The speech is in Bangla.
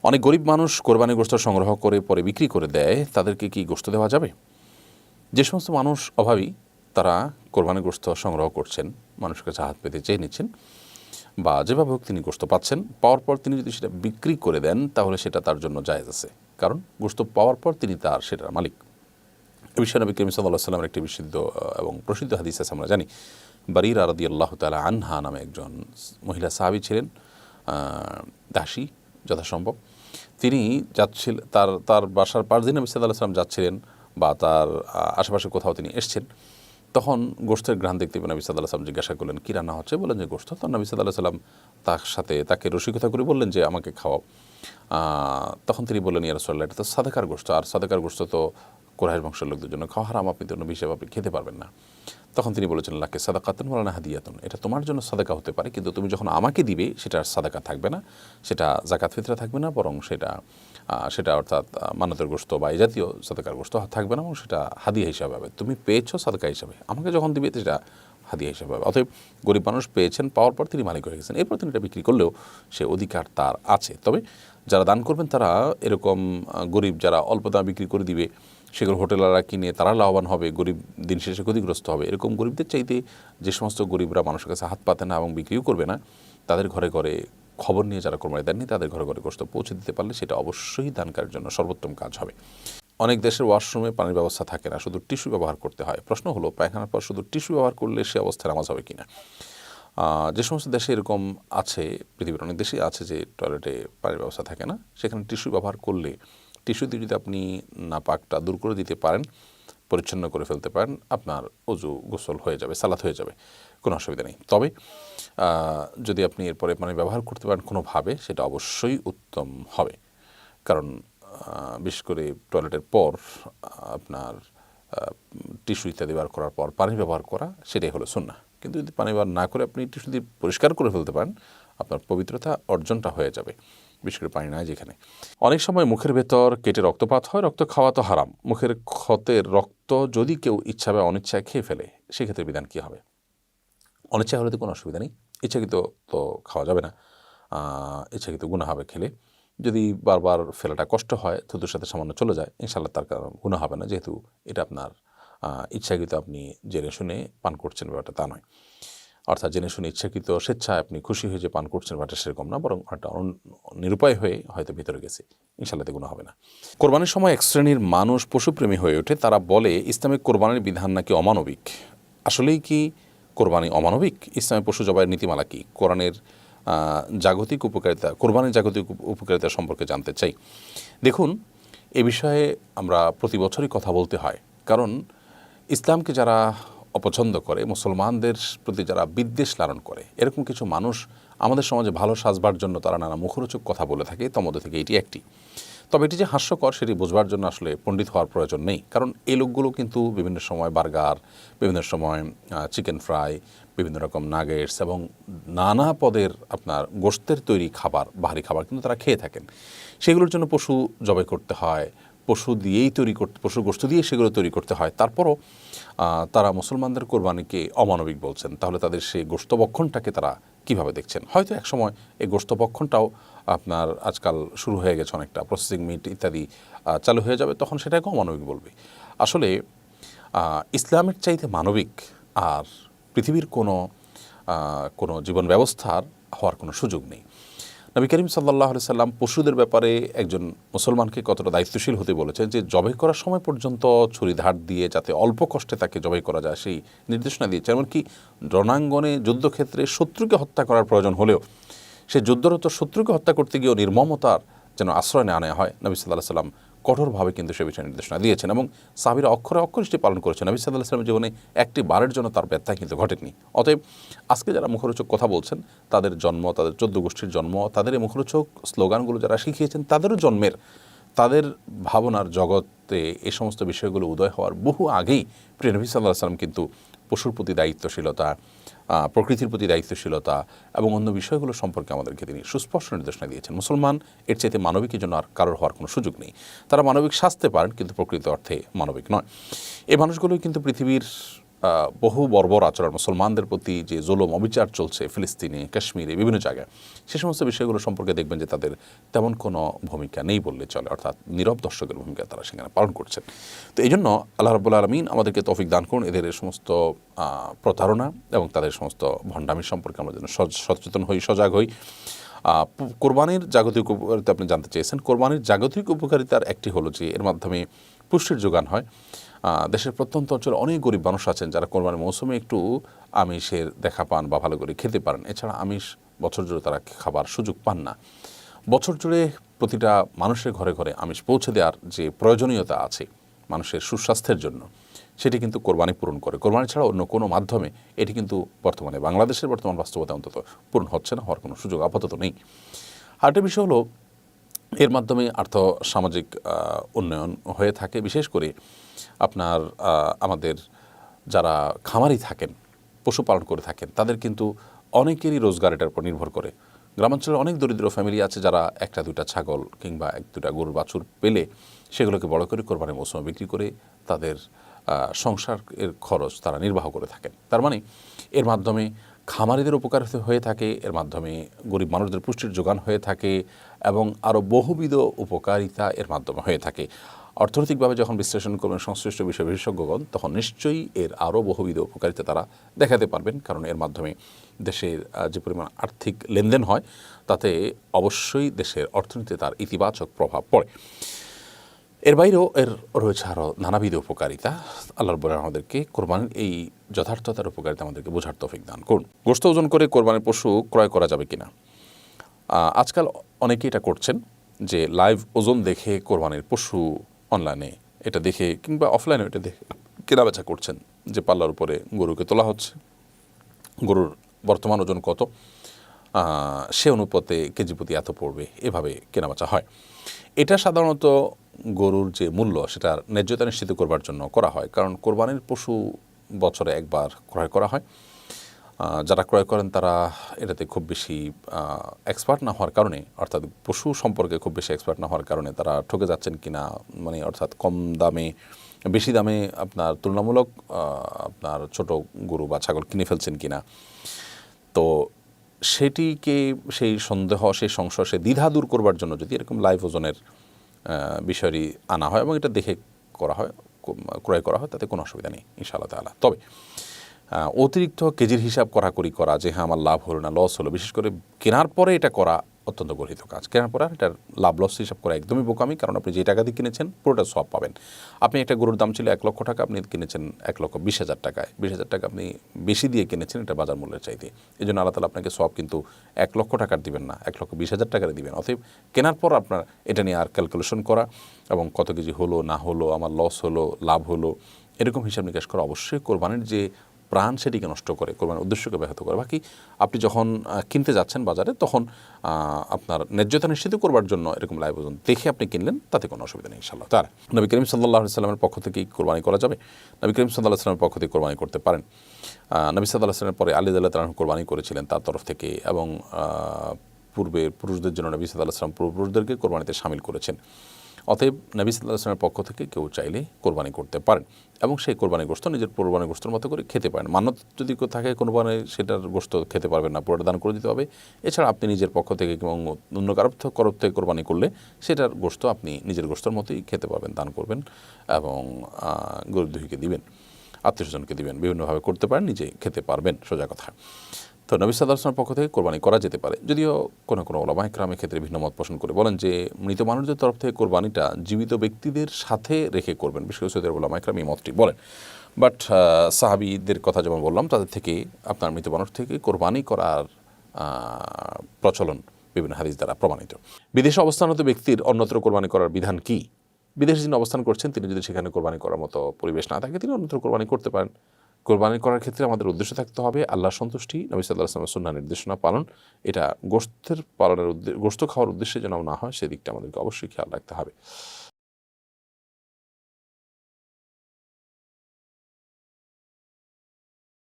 অনেক গরিব মানুষ কোরবানি গোশত সংগ্রহ করে পরে বিক্রি করে দেয়, তাদেরকে কি গোশত দেওয়া যাবে? যে সমস্ত মানুষ অভাবী তারা কোরবানি গোশত সংগ্রহ করছেন, মানুষের কাছে হাত পেতে চেয়ে নিচ্ছেন, বা যেভাবে হোক তিনি গোশত পাচ্ছেন, পাওয়ার পর তিনি যদি সেটা বিক্রি করে দেন তাহলে সেটা তার জন্য জায়েজ আছে, কারণ গোশত পাওয়ার পর তিনি তার সেটার মালিক। এ বিষয়ে নবী করিম সাল্লাল্লাহু আলাইহি ওয়াসাল্লামের একটি বিশুদ্ধ এবং প্রসিদ্ধ হাদিস আছে, আমরা জানি। বারিরা রাদিয়াল্লাহু তাআলা আনহা নামে একজন মহিলা সাহাবী ছিলেন, দাসী যথাসম্ভব। তিনি যাচ্ছিলেন তার বাসার পাশ দিয়ে নবী সাল্লাল্লাহু আলাইহি ওয়াসাল্লাম যাচ্ছিলেন, বা তার আশেপাশে কোথাও তিনি এসছেন। তখন গোশতের ঘ্রাণ দেখতে পেয়ে নবী সাল্লাল্লাহু আলাইহি ওয়াসাল্লাম জিজ্ঞাসা করলেন, কী রান্না হচ্ছে? বললেন যে গোশত। তখন নবী সাল্লাল্লাহু আলাইহি ওয়াসাল্লাম তাকে রসিকতা করে বললেন যে আমাকে খাওয়াও। তখন তিনি বললেন, ইয়া রাসূলুল্লাহ, এটা তো সাদেকার গোশত, আর সাদেকার গোশত তো কুরাইশ বংশের লোকদের জন্য খাওয়া হারাম, আপনি তো নবী হিসেবে আপনি খেতে পারবেন না। তখন তিনি বলেছেন, লাকে সাদাকাতুন ওয়া লানা হাদিয়াতুন, এটা তোমার জন্য সাদাকা হতে পারে, কিন্তু তুমি যখন আমাকে দিবে সেটা সাদাকা থাকবে না, সেটা যাকাত ফিতরা থাকবে না, বরং সেটা অর্থাৎ মানতের গোশত বা এই জাতীয় সাদাকার গোশত থাকবে না, এবং সেটা হাদিয়া হিসাবে হবে। তুমি পেয়েছো সাদাকা হিসাবে, আমাকে যখন দিবে সেটা হাদিয়া হিসাবে হবে। অতএব গরিব মানুষ পেয়েছেন, পাওয়ার পর তিনি মালিক হয়ে গেছেন, এরপর তিনি এটা বিক্রি করলেও সে অধিকার তার আছে। তবে যারা দান করবেন তারা এরকম গরিব যারা অল্প দামে বিক্রি করে দিবে, সেগুলো হোটেলাররা কিনে তারা লাভবান হবে, গরিব দিন শেষে ক্ষতিগ্রস্ত হবে। এরকম গরিবদের চাইতে যে সমস্ত গরিবরা মানুষের কাছে হাত পাতে না এবং বিক্রিও করবে না, তাদের ঘরে ঘরে খবর নিয়ে যারা কোরবানি দেননি তাদের ঘরে ঘরে গোশত পৌঁছে দিতে পারলে সেটা অবশ্যই দানকারীর জন্য সর্বোত্তম কাজ হবে। অনেক দেশের ওয়াশরুমে পানির ব্যবস্থা থাকে না, শুধু টিস্যু ব্যবহার করতে হয়। প্রশ্ন হলো, পায়খানার পর শুধু টিস্যু ব্যবহার করলে সে অবস্থায় নামাজ হবে কিনা? যে সমস্ত দেশে এরকম আছে, পৃথিবীর অনেক দেশেই আছে যে টয়লেটে পানির ব্যবস্থা থাকে না, সেখানে টিস্যু ব্যবহার করলে টিস্যু দিয়ে যদি আপনি নাপাকটা দূর করে দিতে পারেন, পরিচ্ছন্ন করে ফেলতে পারেন, আপনার অজু গোসল হয়ে যাবে, সালাত হয়ে যাবে, কোনো অসুবিধা নেই। তবে যদি আপনি এরপরে পানি ব্যবহার করতে পারেন কোনোভাবে, সেটা অবশ্যই উত্তম হবে। কারণ বিশেষ করে টয়লেটের পর আপনার টিস্যু ইত্যাদি ব্যবহার করার পর পানি ব্যবহার করা, সেটাই হলো সুন্নাহ। কিন্তু যদি পানি ব্যবহার না করে আপনি টিস্যু দিয়ে পরিষ্কার করে ফেলতে পারেন, আপনার পবিত্রতা অর্জনটা হয়ে যাবে, বিশেষ করে পানি নাই যেখানে। অনেক সময় মুখের ভেতর কেটে রক্তপাত হয়, রক্ত খাওয়া তো হারাম। মুখের ক্ষতের রক্ত যদি কেউ ইচ্ছা বা অনিচ্ছায় খেয়ে ফেলে, সেক্ষেত্রে বিধান কী হবে? অনিচ্ছা হলে তো কোনো অসুবিধা নেই, ইচ্ছাকৃত তো খাওয়া যাবে না, ইচ্ছাকৃত গুনাহ হবে খেলে। যদি বারবার ফেলাটা কষ্ট হয়, থুতুর সাথে সামান্য চলে যায়, ইনশাআল্লাহ তার কারণ গুনাহ হবে না, যেহেতু এটা আপনার ইচ্ছাকৃত আপনি জেনে শুনে পান করছেন, ব্যাপারটা তা নয়। অর্থাৎ জেনে শুনে ইচ্ছাকৃত স্বেচ্ছায় আপনি খুশি হয়ে যে পান করছেন, ব্যাপারটা সেরকম না, বরং একটা নিরুপায় হয়ে হয়তো ভিতরে গেছে, ইনশাআল্লাহ তে গুনাহ হবে না। কোরবানির সময় এক শ্রেণীর মানুষ পশুপ্রেমী হয়ে ওঠে, তারা বলে ইসলামিক কোরবানির বিধান নাকি অমানবিক। আসলেই কি কোরবানি অমানবিক? ইসলামে পশু জবাইয়ের নীতিমালা কী? কোরবানির জাগতিক উপকারিতা সম্পর্কে জানতে চাই। দেখুন, এ বিষয়ে আমরা প্রতি বছরই কথা বলতে হয়, কারণ ইসলামকে যারা অপছন্দ করে, মুসলমানদের প্রতি যারা বিদ্বেষ লালন করে, এরকম কিছু মানুষ আমাদের সমাজে ভালো সাজবার জন্য তারা নানা মুখরোচক কথা বলে থাকে, তার মধ্যে থেকে এটি একটি। তবে এটি যে হাস্যকর সেটি বোঝবার জন্য আসলে পণ্ডিত হওয়ার প্রয়োজন নেই, কারণ এই লোকগুলো কিন্তু বিভিন্ন সময় বার্গার, বিভিন্ন সময় চিকেন ফ্রাই, বিভিন্ন রকম নাগেটস এবং নানা পদের আপনার গোশতের তৈরি খাবার, বাহারি খাবার কিন্তু তারা খেয়ে থাকেন। সেগুলোর জন্য পশু জবাই করতে হয়, পশু গোশত দিয়ে সেগুলো তৈরি করতে হয়। তারপরও তারা মুসলমানদের কোরবানিকে অমানবিক বলছেন। তাহলে তাদের সেই গোশতভক্ষণটাকে তারা কীভাবে দেখছেন? হয়তো একসময় এই গোশতভক্ষণটাও আপনার আজকাল শুরু হয়ে গেছে, অনেকটা প্রসেসিং মিট ইত্যাদি চালু হয়ে যাবে, তখন সেটাকে অমানবিক বলবে। আসলে ইসলামের চাইতে মানবিক আর পৃথিবীর কোনো জীবন ব্যবস্থার হওয়ার কোনো সুযোগ নেই। নবী করিম সাল্লাল্লাহু আলাইহি সাল্লাম পশুদের ব্যাপারে একজন মুসলমানকে কতটা দায়িত্বশীল হতে বলেছেন, যে জবাই করার সময় পর্যন্ত ছুরি ধার দিয়ে যাতে অল্প কষ্টে তাকে জবাই করা যায় সেই নির্দেশনা দিয়েছে। এমনকি রণাঙ্গনে যুদ্ধক্ষেত্রে শত্রুকে হত্যা করার প্রয়োজন হলেও সে যুদ্ধরত শত্রুকে হত্যা করতে গিয়েও নির্মমতার যেন আশ্রয় আনা হয়, নবী সাল্লাল্লাহু আলাইহি সাল্লাম কঠোরভাবে কিন্তু সে বিষয়ে নির্দেশনা দিয়েছেন, এবং সাহাবীরা অক্ষরে অক্ষরে সেটি পালন করেছেন। নবী সাল্লাল্লাহু আলাইহি সাল্লামের জীবনে একটি বারের জন্য তার ব্যত্যয় কিন্তু ঘটেনি। অতএব আজকে যারা মুখরোচক কথা বলছেন, তাদের জন্ম, তাদের 14 গোষ্ঠীর জন্ম, তাদের এই মুখরোচক স্লোগানগুলো যারা শিখিয়েছেন, তাদেরও জন্মের, তাদের ভাবনার জগতে এই সমস্ত বিষয়গুলো উদয় হওয়ার বহু আগেই প্রিয় নবী সাল্লাল্লাহু আলাইহি সাল্লাম কিন্তু পশুর প্রতি দায়িত্বশীলতা, প্রকৃতির প্রতি দায়িত্বশীলতা এবং অন্য বিষয়গুলো সম্পর্কে আমাদেরকে তিনি সুস্পষ্ট নির্দেশনা দিয়েছেন। মুসলমান এর চাইতে মানবিকের জন্য আর কারোর হওয়ার কোনো সুযোগ নেই। তারা মানবিক সাজতে পারেন, কিন্তু প্রকৃত অর্থে মানবিক নয়। এই মানুষগুলোই কিন্তু পৃথিবীর বহু বর্বর আচরণ, মুসলমানদের প্রতি যে জুলুম অবিচার চলছে ফিলিস্তিনে, কাশ্মীরে, বিভিন্ন জায়গায়, সে সমস্ত বিষয়গুলো সম্পর্কে দেখবেন যে তাদের তেমন কোনো ভূমিকা নেই বললে চলে, অর্থাৎ নীরব দর্শকের ভূমিকা তারা সেখানে পালন করছেন। তো এই জন্য আল্লাহ রাব্বুল আলামিন আমাদেরকে তৌফিক দান করুন এদের সমস্ত প্রতারণা এবং তাদের সমস্ত ভণ্ডামি সম্পর্কে আমরা যেন সচেতন হই, সজাগ হই। কোরবানির জাগতিক উপকারিতা আপনি জানতে চেয়েছেন। কোরবানির জাগতিক উপকারিতার একটি হলো যে এর মাধ্যমে পুষ্টির যোগান হয়। দেশের প্রত্যন্ত অঞ্চলে অনেক গরিব মানুষ আছেন যারা কোরবানির মৌসুমে একটু আমিষের দেখা পান বা ভালো করে খেতে পারেন। এছাড়া আমিষ বছর জুড়ে তারা খাবার সুযোগ পান না। বছর জুড়ে প্রতিটা মানুষের ঘরে ঘরে আমিষ পৌঁছে দেওয়ার যে প্রয়োজনীয়তা আছে মানুষের সুস্বাস্থ্যের জন্য, সেটি কিন্তু কোরবানি পূরণ করে। কোরবানি ছাড়া অন্য কোনো মাধ্যমে এটি কিন্তু বর্তমানে বাংলাদেশের বর্তমান বাস্তবতা অন্তত পূরণ হচ্ছে না, হওয়ার কোনো সুযোগ আপাতত নেই। আরেকটা বিষয় হলো এর মাধ্যমে আর্থ সামাজিক উন্নয়ন হয়ে থাকে। বিশেষ করে আপনার আমাদের যারা খামারি থাকেন, পশুপালন করে থাকেন, তাদের কিন্তু অনেকেরই রোজগার এটার উপর নির্ভর করে। গ্রামাঞ্চলে অনেক দরিদ্র ফ্যামিলি আছে যারা একটা দুইটা ছাগল কিংবা এক দুটা গরুর বাছুর পেলে সেগুলোকে বড় করে কোরবানির মৌসুমে বিক্রি করে তাদের সংসারের খরচ তারা নির্বাহ করে থাকেন। তার মানে এর মাধ্যমে খামারিদের উপকার হয়ে থাকে, এর মাধ্যমে গরিব মানুষদের পুষ্টির যোগান হয়ে থাকে এবং আরও বহুবিধ উপকারিতা এর মাধ্যমে হয়ে থাকে। অর্থনৈতিকভাবে যখন বিশ্লেষণ করবেন সংশ্লিষ্ট বিষয় বিশেষজ্ঞগণ, তখন নিশ্চয়ই এর আরও বহুবিধ উপকারিতা তারা দেখাতে পারবেন। কারণ এর মাধ্যমে দেশের যে পরিমাণ আর্থিক লেনদেন হয় তাতে অবশ্যই দেশের অর্থনীতিতে তার ইতিবাচক প্রভাব পড়ে। এর বাইরেও এর রয়েছে আরও নানাবিধ উপকারিতা। আল্লাহ রাব্বুল আলামিন আমাদেরকে কোরবানির এই যথার্থতার উপকারিতা আমাদেরকে বোঝার তৌফিক দান করুন। গোশত ওজন করে কোরবানির পশু ক্রয় করা যাবে কিনা? আজকাল অনেকেই এটা করছেন যে লাইভ ওজন দেখে কোরবানির পশু অনলাইনে এটা দেখে কিংবা অফলাইনে এটা দেখে কেনাবেচা করছেন, যে পাল্লার উপরে গরুকে তোলা হচ্ছে, গরুর বর্তমান ওজন কত, সে অনুপাতে কেজি প্রতি এত পড়বে, এভাবে কেনাবেচা হয়। এটা সাধারণত গরুর যে মূল্য সেটার ন্যায্যতা নিশ্চিত করবার জন্য করা হয়। কারণ কোরবানির পশু বছরে একবার ক্রয় করা হয়। যারা ক্রয় করেন তারা এটাতে খুব বেশি এক্সপার্ট না হওয়ার কারণে, অর্থাৎ পশু সম্পর্কে খুব বেশি এক্সপার্ট না হওয়ার কারণে তারা ঠকে যাচ্ছেন কিনা, মানে অর্থাৎ কম দামে বেশি দামে আপনার তুলনামূলক আপনার ছোট গরু বা ছাগল কিনে ফেলছেন কিনা, তো সেটিকে সেই সন্দেহ, সেই সংশয়, সেই দ্বিধা দূর করবার জন্য যদি এরকম লাইভ ওজনের বিষয়টি আনা হয় এবং এটা দেখে করা হয়, ক্রয় করা হয়, তাতে কোনো অসুবিধা নেই ইনশাআল্লাহ তাআলা। তবে অতিরিক্ত কেজির হিসাব করাকরি করা যে হ্যাঁ আমার লাভ হলো না লস হলো, বিশেষ করে কেনার পরে এটা করা অত্যন্ত গর্হিত কাজ। কেনার পরে এটার লাভ লস হিসাব করা একদমই বোকামি। কারণ আপনি যে টাকা দিয়ে কিনেছেন পুরোটা সব পাবেন। আপনি একটা গরুর দাম ছিল 1 লক্ষ টাকা, আপনি কিনেছেন 1,20,000 টাকায়। 20,000 টাকা আপনি বেশি দিয়ে কিনেছেন এটা বাজার মূল্যের চাইতে। এই জন্য আল্লাহ তাআলা আপনাকে সব কিন্তু 1 লক্ষ টাকার দিবেন না, 1,20,000 টাকার দিবেন। অতএব কেনার পর আপনার এটা নিয়ে আর ক্যালকুলেশন করা এবং কত কেজি হলো না হলো, আমার লস হলো লাভ হলো, এরকম হিসাব নিকাশ করা অবশ্যই কোরবানির যে প্রাণ সেটিকে নষ্ট করে, কোরবানির উদ্দেশ্যকে ব্যাহত করে। বাকি আপনি যখন কিনতে যাচ্ছেন বাজারে, তখন আপনার ন্যায্যতা নিশ্চিত করবার জন্য এরকম লাইভ ওজন দেখে আপনি কিনলেন, তাতে কোনো অসুবিধা নেই ইনশাআল্লাহ তাআলা। নবী করিম সাল্লাল্লাহু আলাইহি ওয়াসাল্লামের পক্ষ থেকেই কোরবানি করা যাবে। নবী করিম সাল্লাল্লাহু আলাইহি ওয়াসাল্লামের পক্ষ থেকে কোরবানি করতে পারেন। নবী সাল্লাল্লাহু আলাইহি ওয়াসাল্লামের পরে আলী রাদিয়াল্লাহু তাআলা কোরবানি করেছিলেন তার তরফ থেকে, এবং পূর্বে পুরুষদের জন্য নবী সাল্লাল্লাহু আলাইহি ওয়াসাল্লাম পুরুষদেরকে কোরবানিতে শামিল করেছেন। অতএব নবী সাল্লাল্লাহু আলাইহি ওয়াসাল্লামের পক্ষ থেকে কেউ চাইলে কোরবানি করতে পারেন এবং সেই কোরবানির গোশত নিজের কোরবানির গোশতের মতো করে খেতে পারেন। মান্যত যদি কেউ থাকে কোরবানি, সেটার গোশত খেতে পারবেন না, পুরোটা দান করে দিতে হবে। এছাড়া আপনি নিজের পক্ষ থেকে এবং অন্য কারোর থেকে কোরবানি করলে সেটার গোশত আপনি নিজের গোশতের মতোই খেতে পারবেন, দান করবেন এবং গরীব দুঃখীকে দিবেন, আত্মীয়স্বজনকে দিবেন, বিভিন্নভাবে করতে পারেন, নিজে খেতে পারবেন, সোজা কথা। তো নবী সাল্লাল্লাহু আলাইহি ওয়াসাল্লামের পক্ষ থেকে কোরবানি করা যেতে পারে, যদিও কোনো কোনো উলামা ইকরামের ক্ষেত্রে ভিন্ন মত পোষণ করে বলেন যে মৃত মানুষদের তরফ থেকে কোরবানিটা জীবিত ব্যক্তিদের সাথে রেখে করবেন। বিশেষ করে সৌদি আরবের উলামা ইকরাম এই মতটি বলেন। বাট সাহাবীদের কথা যেমন বললাম, তাদের থেকে আপনার মৃত মানুষ থেকে কোরবানি করার প্রচলন বিভিন্ন হাদিস দ্বারা প্রমাণিত। বিদেশে অবস্থানরত ব্যক্তির অন্যত্র কোরবানি করার বিধান কি? বিদেশে যিনি অবস্থান করছেন তিনি যদি সেখানে কোরবানি করার মতো পরিবেশ না থাকে, তিনি অন্যত্র কোরবানি করতে পারেন। কোরবানি করার ক্ষেত্রে আমাদের উদ্দেশ্য থাকতে হবে আল্লাহর সন্তুষ্টি, নবী সাল্লাল্লাহু আলাইহি ওয়াসাল্লামের সুন্নাহ নির্দেশনা পালন। এটা গোশত খাওয়ার উদ্দেশ্যে যেন না হয়, সেদিকটা আমাদেরকে অবশ্যই খেয়াল রাখতে হবে।